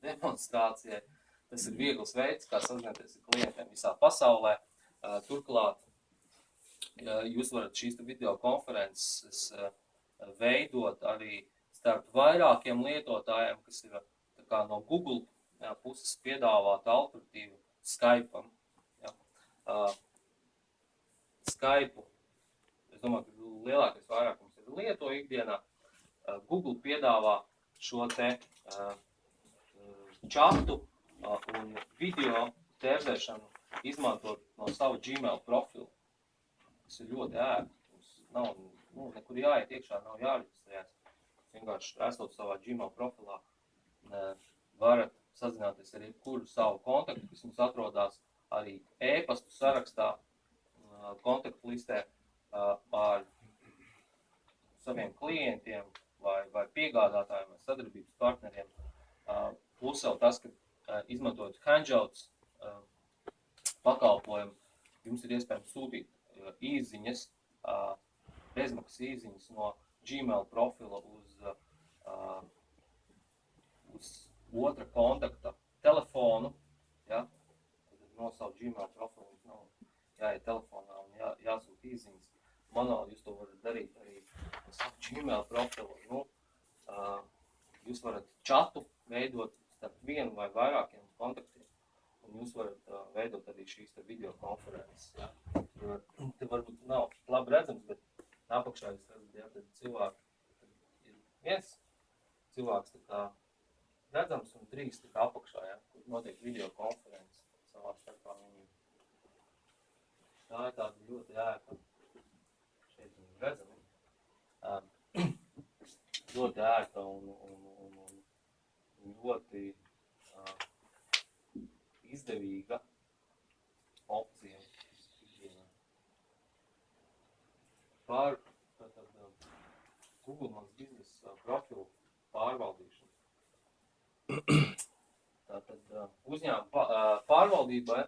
demonstrācijai. Tas ir viegls veids, kā sazināties ar klientiem visā pasaulē. Turklāt, jūs varat šīs video konferences veidot arī starp vairākiem lietotājiem, kas ir tā kā no Google puses piedāvāt alternatīvu Skype'am. Skype'u, es domāju, ka lielākais vairākums ir lieto ikdienā. Google piedāvā šo te čatu un video tērzēšanu izmantot no sava Gmail profila. Tas ir ļoti ērti. Nav nekur jāiet iekšā, nav jāreģistrējas. Vienkārši esot savā Gmail profilā, varat sazināties ar jebkuru savu kontaktu, kas jums atrodās arī e-pastu sarakstā, kontaktu listē ar saviem klientiem vai piegādātājiem vai sadarbības partneriem. Plus vēl tas, ka izmantojot Hangouts pakalpojumu, jums ir iespējams sūtīt īziņas, bezmaksas īziņas no Gmail profila uz otra kontakta telefonu, ja? No savu Gmail profilu nav jāiet telefonā un jāsūt īziņas. Manuāli jūs to varat darīt arī no savu Gmail profilu. Jūs varat čatu veidot starp vienu vai vairākiem kontaktiem, un jūs varat veidot arī šīs video konferences. Ja? Te varbūt nav labi redzams, bet apakšā jūs redzat, ja, tad cilvēki ir viens cilvēks tā kā redzams un trīs tā kā apakšā, ja, kur notiek video konferences savā starpā. Tā ir tāda ļoti ērta, šeit viņi redzami, ļoti ērta un ļoti izdevīga opcija. Par Google Mans biznesa profilu pārvaldīšanu. Tātad uzņēmuma pārvaldībai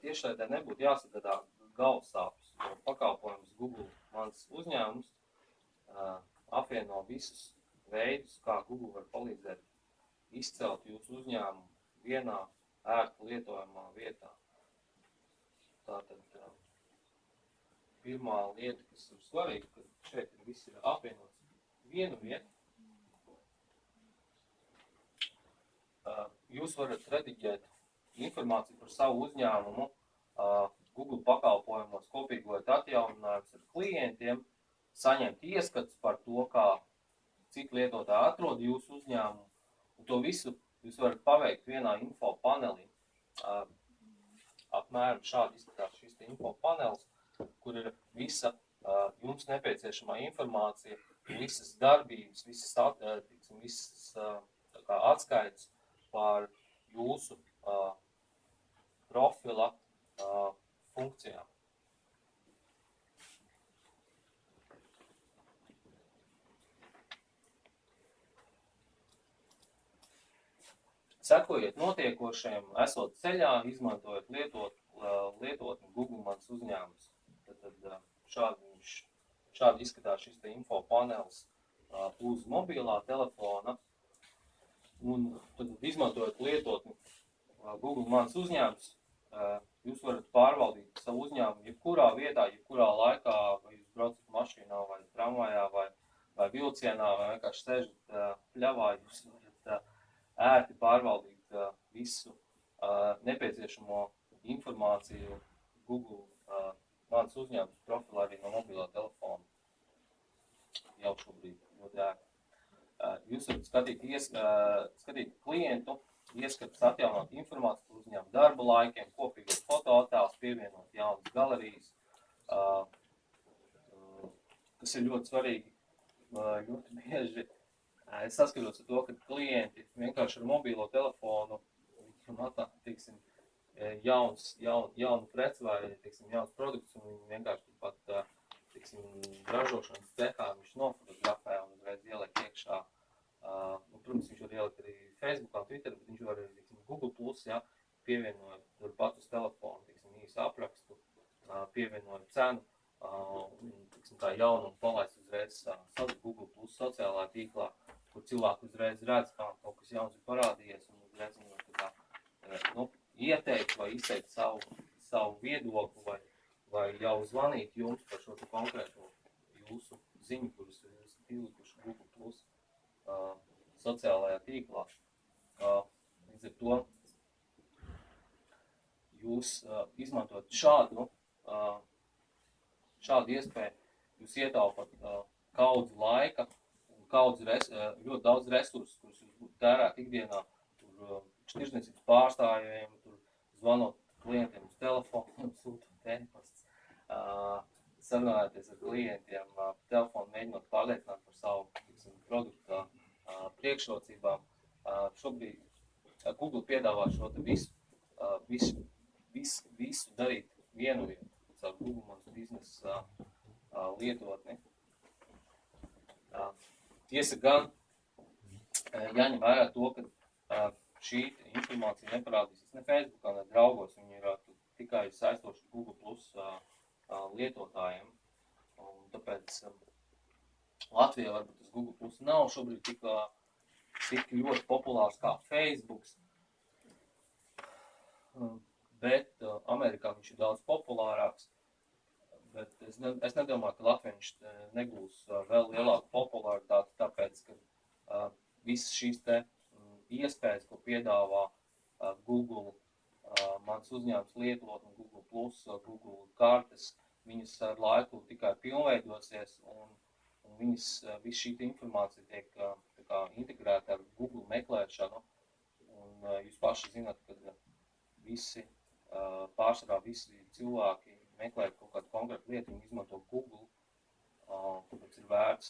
tiešsaitē nebūtu jāsagadā galvasāpes. Pakalpojums Google Mans uzņēmums apvieno visus veidus, kā Google var palīdzēt izcelt jūsu uzņēmumu vienā ērti lietojamā vietā. Tātad pirmā lieta, kas ir svarīga, ka šeit viss ir apvienots vienu vietu. Jūs varat rediģēt informāciju par savu uzņēmumu Google pakalpojumos, kopīgojot atjauninājumus ar klientiem, saņemt ieskats par to, cik lietotāji atrod jūsu uzņēmumu. Un to visu jūs varat paveikt vienā info panelī. Apmēram šādi izskatās šis info panelis, kur ir visa jums nepieciešamā informācija, visas darbības, visas atskaites par jūsu profila funkcijām. Sekojiet notiekošajiem, esot ceļā, izmantojot lietotni Google Mans uzņēmums. Tad šādi izskatās šis info panelis uz mobilā telefona. Un tad izmantojot lietotni Google Mans uzņēmums, jūs varat pārvaldīt savu uzņēmumu jebkurā vietā, jebkurā laikā, vai jūs braucat mašīnā, vai tramvajā, vai vilcienā, vai vienkārši sēžat pļavā, jūs varat ērti pārvaldīt visu nepieciešamo informāciju Google Mans uzņēmums profilā arī no mobilā telefona. Jau šobrīd ļoti ērti. Jūs varat skatīt klientu, ieskatus atjaunot informāciju par uzņēmumu darba laikiem, kopīgos fotoattēlus, pievienot jaunas galerijas, kas ir ļoti svarīgi, ļoti bieži. Es saskaros ar to, ka klienti vienkārši ar mobilo telefonu jaunu preci vai jauns produkts, un viņi vienkārši pat ražošanas cehā viņš nofotografē un uzreiz ieliek iekšā. Protams, viņš var ielikt arī Facebookā, Twitter, bet viņš var arī Google Plus, ja, pievienojot turpat uz telefonu, īsu aprakstu, pievienojot cenu, tā jaunu palaist uzreiz Google Plus sociālā tīklā, kur cilvēki uzreiz redz, kā kaut kas jauns ir parādījies, un uzreiz viņi vai izteikt savu viedokli, vai jau zvanīt jums par šo konkrēto jūsu ziņu, kuras jūs ielikuši Google+ sociālajā tīklā. Līdz ar to jūs izmantot šādu iespēju, jūs ietaupat kaudzi laika un ļoti daudz resursus, kurus jūs būtu tērēt ikdienā, tur tirzniecības pārstājiem, tur zvanot klientiem uz telefonu, sūtot e-pasts, sarunājoties ar klientiem, telefonu mēģinot pārliecināt par savu produktu priekšrocībām. Šobrīd Google piedāvā šo visu darīt vienu vietu, caur Google Mans biznesa lietotni. Tiesa gan jāņem vērā to, ka šī informācija neparādīsies ne Facebookā, ne draugos, viņi ir tikai saistoši Google+ lietotājiem. Un tāpēc Latvijā varbūt tas Google+ nav šobrīd tik ļoti populārs kā Facebooks, bet Amerikā viņš ir daudz populārāks. Bet es nedomāju, ka Latvijā viņš negūs vēl lielāku popularitāti, tāpēc, ka visas šīs iespējas, ko piedāvā Google mans uzņēmums lietot un Google+, Google kartes, viņas ar laiku tikai pilnveidosies un viss šī informācija tiek integrēta ar Google meklēšanu. Un jūs paši zināt, ka pārsvarā visi cilvēki meklē kaut kādu konkrētu lietu, viņi izmanto Google, tāpēc ir vērts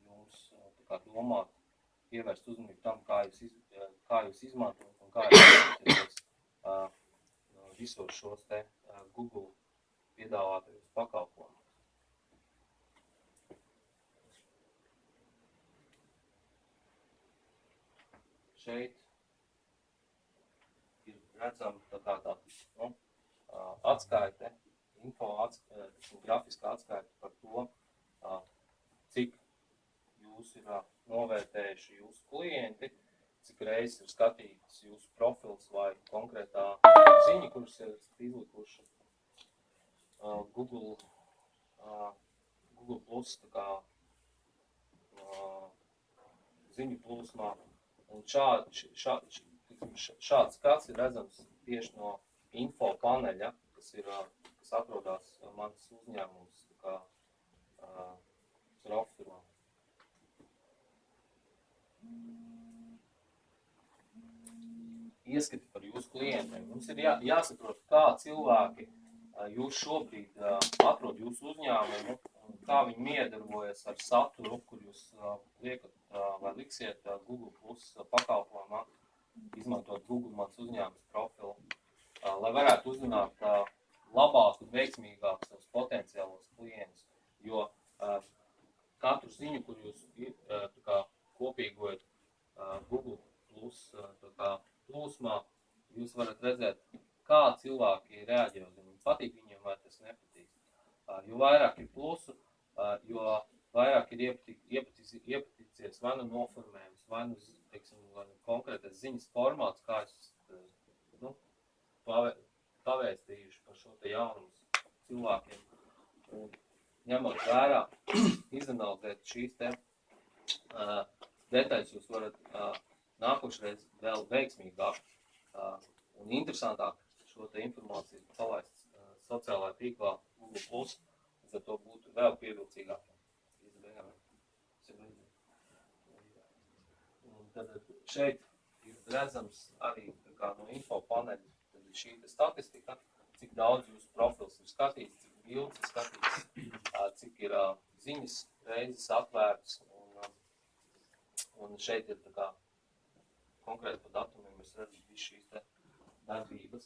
jums domāt, pievērst uzmanību tam, kā jūs izmantojat un kā jūs izmantojat visos šos Google piedāvātajos pakalpojumus. Šeit ir redzama tāda atskaite, grafiskā atskaite par to, cik jūs ir novērtējuši jūsu klienti, cik reizes ir skatīts jūsu profils vai konkrētā ziņa, kuras ir izlikuši Google Plus ziņu plūsmā. Un šāds skats ir redzams tieši no info paneļa, kas atrodas mans uzņēmums profilā. Ieskati par jūsu klientiem. Jums ir jāsaprot, kā cilvēki jūs šobrīd atrod jūsu uzņēmumu, kā viņi miedarbojas ar saturu, kur jūs liekat vai liksiet Google Plus pakalpojumā, izmantot Google mans uzņēmums profilu, lai varētu uzrunāt labāk un veiksmīgāk savus potenciālos klientus. Jo katru ziņu, kur jūs kopīgojat Google Plus plūsmā, jūs varat redzēt, kā cilvēki reaģē uz viņu. Patīk viņiem, vai tas nepatīk. Jo vairāk ir plusu, jo vairāk ir iepatīcies vai nu noformējums, vai nu konkrētais ziņas formāts, kā jūs pavēstījuši par šo te jaunumus cilvēkiem. Un ņemot vērā, izanalizēt šīs te detaļas, jūs varat nākošreiz vēl veiksmīgāk un interesantāk šo te informāciju palaist sociālajā tīklā Google Plus, līdz ar to būtu vēl pievilcīgāk. Un tad šeit ir redzams arī no info paneļa šī statistika, cik daudz jūsu profils ir skatīts, cik bildes ir skatīts, cik ir ziņas reizes atvērts. Un šeit ir konkrēti pa datumiem mēs redzam visu šīs te darbības,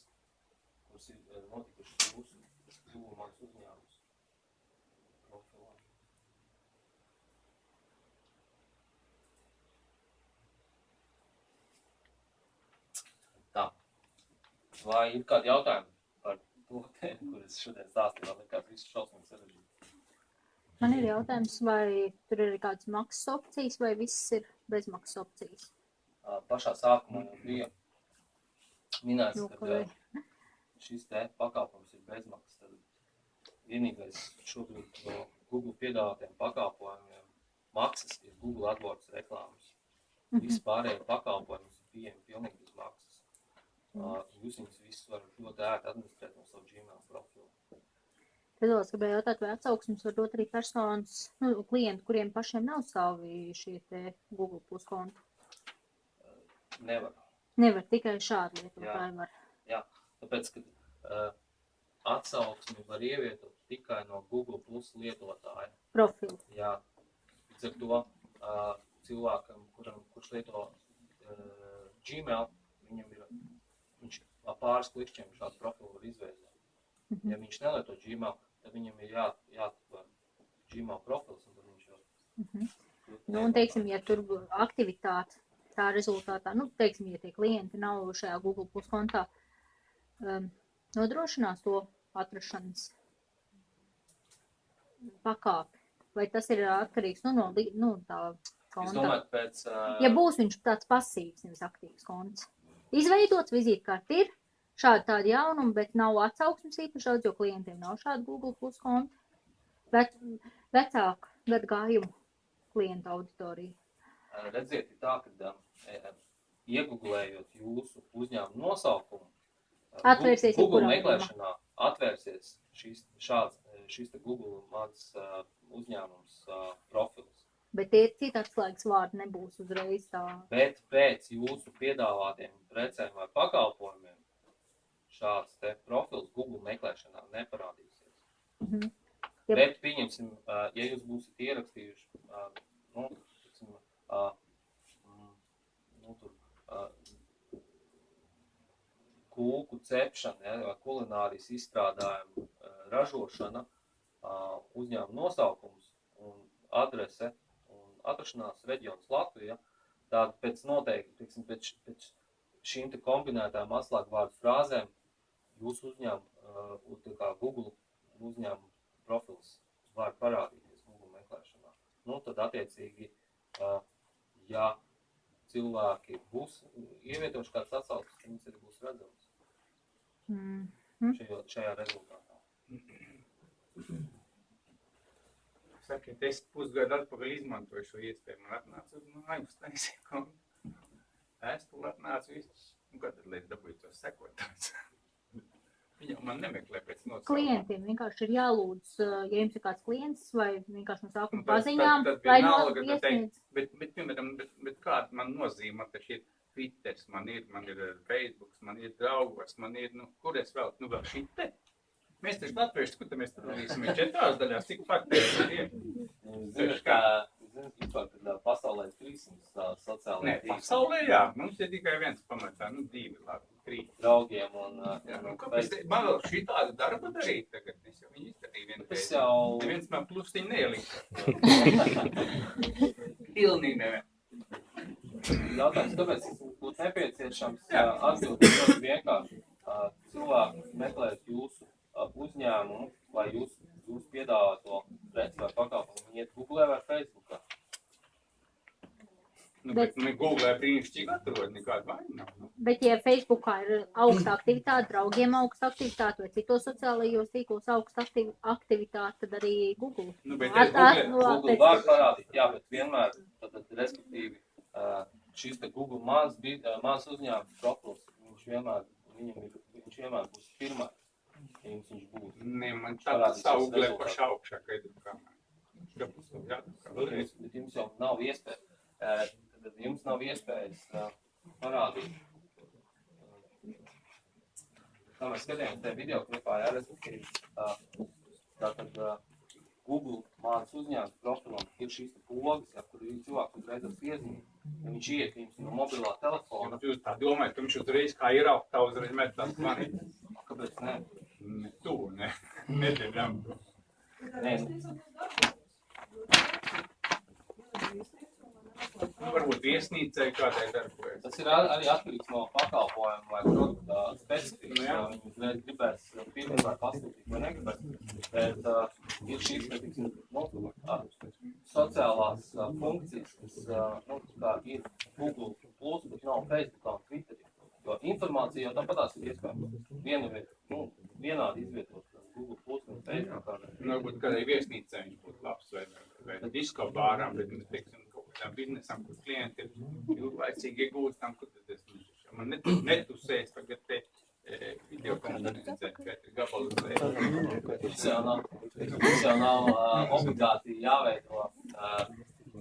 kuras ir notikušas jūsu Google mans uzņēmums profilā. Tā. Vai ir kādi jautājumi par to tēmu, kuras šodien stāstīju, vai likās visu šausmīgi sarežģīt? Man ir jautājums, vai tur ir kādas maksas opcijas, vai viss ir bezmaksas opcijas? Pašā sākumā jau bija minēts, ka šis te pakalpojums ir bezmaksas. Tad vienīgais šobrīd no Google piedāvātiem pakalpojumiem maksas ir Google AdWords reklāmas. Visi pārējie pakalpojumi ir pieejami pilnīgi bez maksas. Jūs viņus visus varat ļoti ērti administrēt no savu Gmail profilu. Tad vēl es gribēju jautāt, vai atsauksmes var dot arī personas, klienti, kuriem pašiem nav savi šie te Google Plus konti? Nevar. Nevar, tikai šādi lietotāji var. Jā, tāpēc, ka atsauksmi var ievietot tikai no Google Plus lietotāja. Profilu. Jā, līdz ar to cilvēkam, kurš lieto Gmail, viņš pāris klikšķiem šādu profilu var izveidot. Ja viņš nelieto Gmail, tad viņam ir jāatver Gmail profils, un tad viņš jau... Un teiksim, ja tur aktivitāte tā rezultātā, teiksim, ja tie klienti nav šajā Google Plus kontā, nodrošinās to atrašanas pakāpi. Vai tas ir atkarīgs no tā konta? Es domāju, pēc... Ja būs viņš tāds pasīvs, nevis aktīvs konts. Izveidots, vizītkārta ir, šādi tādi jaunumi, bet nav atsauksmes īpaši daudz, jo klientiem nav šādi Google Plus konti. Vecāku gadgājumu klientu auditoriju. Redziet, ir tā, ka ieguglējot jūsu uzņēmumu nosaukumu, Google meklēšanā atvērsies šis te Google mans uzņēmums profils. Bet tie citi atslēgas vārdi nebūs uzreiz tā. Bet pēc jūsu piedāvātiem precēm vai pakalpojumiem šāds te profils Google meklēšanā neparādīsies. Bet pieņemsim, ja jūs būsiet ierakstījuši kūku cepšana, vai kulinārijas izstrādājumu ražošana, uzņēmuma nosaukums un adrese un atrašanās reģions Latvija, tāda pēc noteikti, pēc šīm te kombinētām atslēgvārdu frāzēm jūsu uzņēmuma, Google uzņēmuma profils var parādīties Google meklēšanā. Tad attiecīgi, ja cilvēki būs ievietoši kāds atsauksmes, viņas arī būs redzams šajā rezultātā. Sakiet, es pusgadu atpakaļ izmantoju šo iespēju. Man atnāca uz mājas taisījumu. Es tur atnācu visus. Kā tad lieta dabūju tos sekotājus? Viņi jau man nemeklē pēc nosaukumā. Klientiem vienkārši ir jālūdz, ja jums ir kāds klients vai vienkārši no sākuma paziņām, lai iesniedz. Bet kāda man nozīme, ka šī Twitters, man ir Facebooks, man ir draugos, man ir, kur es vēl šitte? Mēs taču latvieši, kur mēs tad dalīsim 4 daļās, cik faktiski ir? Ziniet, ka pasaulē ir 300 sociālajā Nē, pasaulē jā, mums ir tikai viens pamatā, 2, labi, 3. Draugiem un... Kāpēc man vēl šī tāda darba darīt tagad? Es jau viņu izdarīju vienreiz. Neviens man plustiņu neielika. Pilnīgi nevien. Jautājums, kāpēc būtu nepieciešams atbildēt ļoti vienkārši? Cilvēki meklēt jūsu uzņēmumu vai jūs piedāvāto preci vai pakalpojumu, viņi iet Google vai Facebookā? Bet Google brīnišķīgi atrod, nekāda vaina nav. Bet ja Facebookā ir augsta aktivitāte, draugiem augsta aktivitāte vai citos sociālajos tīklos augsta aktivitāte, tad arī Google. Google var parādīt, jā, bet vienmēr, respektīvi, šis te Google mans uzņēmums profils, viņš vienmēr būs pirmais. Nē, man tāda sauglē paša augšā, ka ir kamēr. Bet jums jau nav iespējas, parādīt. Kā mēs skatījām te video klipā, respektīvi, tātad Google mans uzņēmums profilam ir šīs te pogas, kur cilvēks uzreiz iezīmē. Ja viņš iet no mobilā telefona. Jūs tā domājat, ka viņš uzreiz kā ieraukt, tā uzreiz met tās manīt? Kāpēc ne? Tu, ne. Nedēļam. Nē. Varbūt viesnīcai kādai darbojas. Tas ir arī atkarīgs no pakalpojuma vai produkta specifikas. Viņi uzreiz gribēs pirmie vai pasūtīt vai negribēs. Bet ir šīs, sociālās funkcijas, kas kā ir Google Plus, bet nav Facebookā un Twitterī. Jo informācija jau tāpatās ir iespējama. Vienādi izvietot Google Plus un Facebook. Varbūt kādai viesnīcai viņš būtu labs vai disko bārām, bet mēs teiksim kaut kādām biznesam, kur klienti ir ilglaicīgi iegūst tam, kur tad es man netusēs tagad te videokonferencē, ka ir gabalu Tas jau nav obligāti jāveido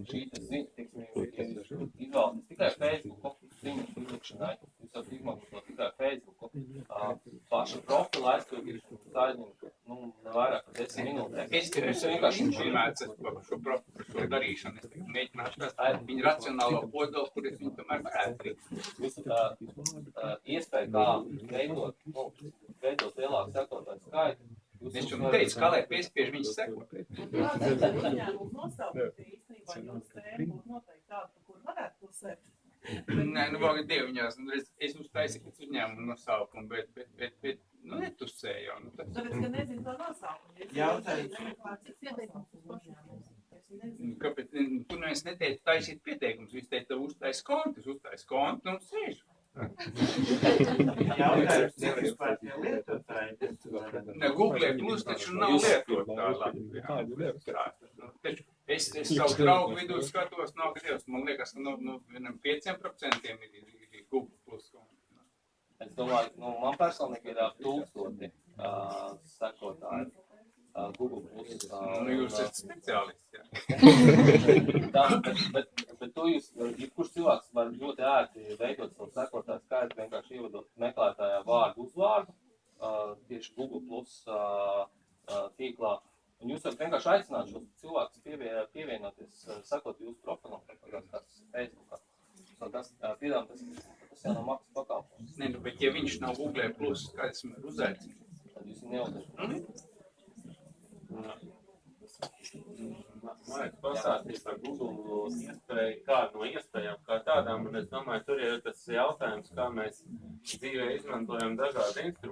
šī ziņa, teiksim, izvēlēties tikai Facebook ziņu izlikšanai. Jūs varat izmantot tikai Facebook. Paša profila aizpildīšana, tā ir, nevairāk par 10 minūtēm. Es vienkārši filmēts par šo darīšanu. Es mēģināšu tās viņa racionālo kodolu, kur es viņu tomēr varētu rīt. Iespēja, kā veidot lielāku sekotāju skaitu. Es jums teicu, kā lai piespiež viņus sekot. Uzņēmumu nosaukt, īstenībā jūs tēma būtu noteikti tāda, par kur varētu pusēt. Nē, vāga Dieviņās, es uztaisīju pēc uzņēmumu nosaukumu, bet netusēju jau. Tāpēc, ka nezinu to nosaukumu. Kāpēc, tur neviens neteica taisīt pieteikumus, viss teica, uztais kontu un sēžu. Jautājums nevis par tie lietotāji. Ne, Google Plus taču nav lietotāji. Taču es savu draugu vidū skatos, nav Dievs, man liekas, ka no 5% ir Google Plus. Es domāju, man personīgi ir 1000 sekotāji Google Plus. Jūs esat speciālists, jā. Bet to jebkurš cilvēks var ļoti ērti veidot savu sekotāju skaitu, vienkārši ievadot meklētājā vārdu uzvārdu, tieši Google Plus tīklā. Un jūs varat vienkārši aicināt šos cilvēkus pievienoties, sekot jūsu profilam, kāds Facebookā. Tas jau nav maksas pakalpojums. Nē, bet ja viņš nav Google Plus, kāds esmu uzaicināt? Tad jūs neuzaicināt. Man liekas, pasāstīt par Google iespēju, kādu no iespējām kā tādām, un es domāju, tur ir tas jautājums, kā mēs dzīvē izmantojam dažādi instrumenti.